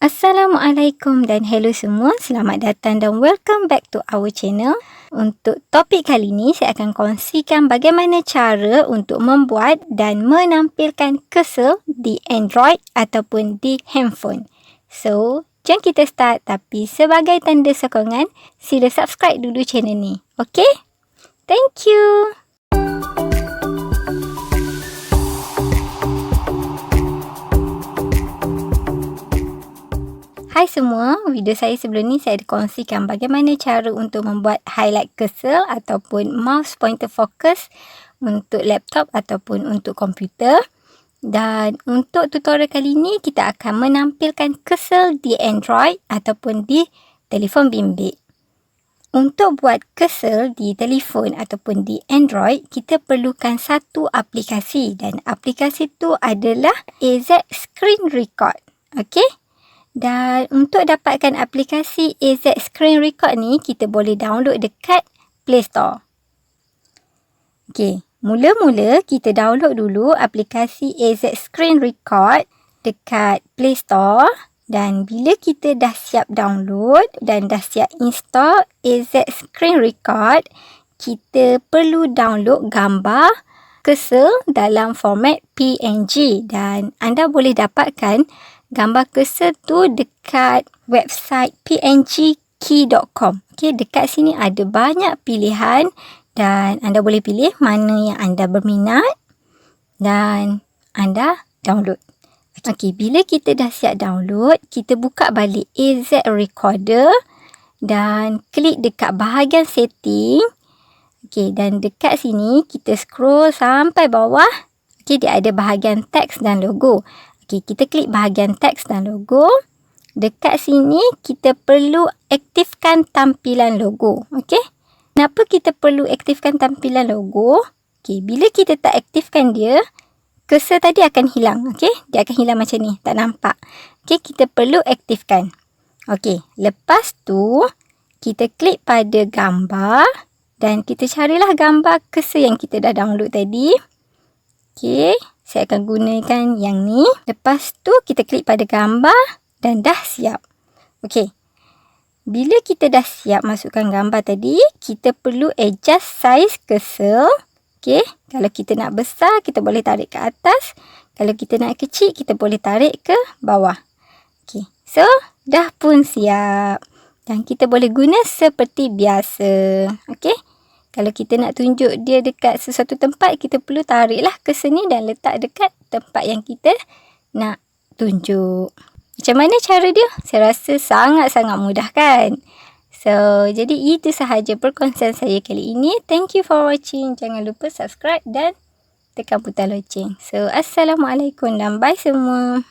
Assalamualaikum dan hello semua. Selamat datang dan welcome back to our channel. Untuk topik kali ini, saya akan kongsikan bagaimana cara untuk membuat dan menampilkan cursor di Android ataupun di handphone. So, jom kita start. Tapi sebagai tanda sokongan, sila subscribe dulu channel ni. Okay? Thank you. Hai semua, video saya sebelum ni saya kongsikan bagaimana cara untuk membuat highlight cursor ataupun mouse pointer focus untuk laptop ataupun untuk komputer. Dan untuk tutorial kali ini kita akan menampilkan cursor di Android ataupun di telefon bimbit. Untuk buat cursor di telefon ataupun di Android, kita perlukan satu aplikasi dan aplikasi itu adalah AZ Screen Record. Okey? Dan untuk dapatkan aplikasi AZ Screen Record ni, kita boleh download dekat Play Store. Okey, mula-mula kita download dulu aplikasi AZ Screen Record dekat Play Store. Dan bila kita dah siap download dan dah siap install AZ Screen Record, kita perlu download gambar cursor dalam format PNG. Dan anda boleh dapatkan gambar cursor tu dekat website pngkey.com. Okey, dekat sini ada banyak pilihan dan anda boleh pilih mana yang anda berminat dan anda download. Okey, bila kita dah siap download, kita buka balik AZ Recorder dan klik dekat bahagian setting. Okey, dan dekat sini kita scroll sampai bawah. Okey, dia ada bahagian teks dan logo. Okey, kita klik bahagian teks dan logo. Dekat sini kita perlu aktifkan tampilan logo. Okey. Kenapa kita perlu aktifkan tampilan logo? Okey, bila kita tak aktifkan dia, cursor tadi akan hilang. Okey, dia akan hilang macam ni, tak nampak. Okey, kita perlu aktifkan. Okey, lepas tu kita klik pada gambar dan kita carilah gambar cursor yang kita dah download tadi. Okey. Saya akan gunakan yang ni. Lepas tu kita klik pada gambar dan dah siap. Okey. Bila kita dah siap masukkan gambar tadi, kita perlu adjust size cursor. Okey. Kalau kita nak besar, kita boleh tarik ke atas. Kalau kita nak kecil, kita boleh tarik ke bawah. Okey. So, dah pun siap. Dan kita boleh guna seperti biasa. Okey. Kalau kita nak tunjuk dia dekat sesuatu tempat, kita perlu tariklah cursor ni dan letak dekat tempat yang kita nak tunjuk. Macam mana cara dia? Saya rasa sangat-sangat mudah kan? So, jadi itu sahaja perkongsian saya kali ini. Thank you for watching. Jangan lupa subscribe dan tekan butang loceng. So, Assalamualaikum dan bye semua.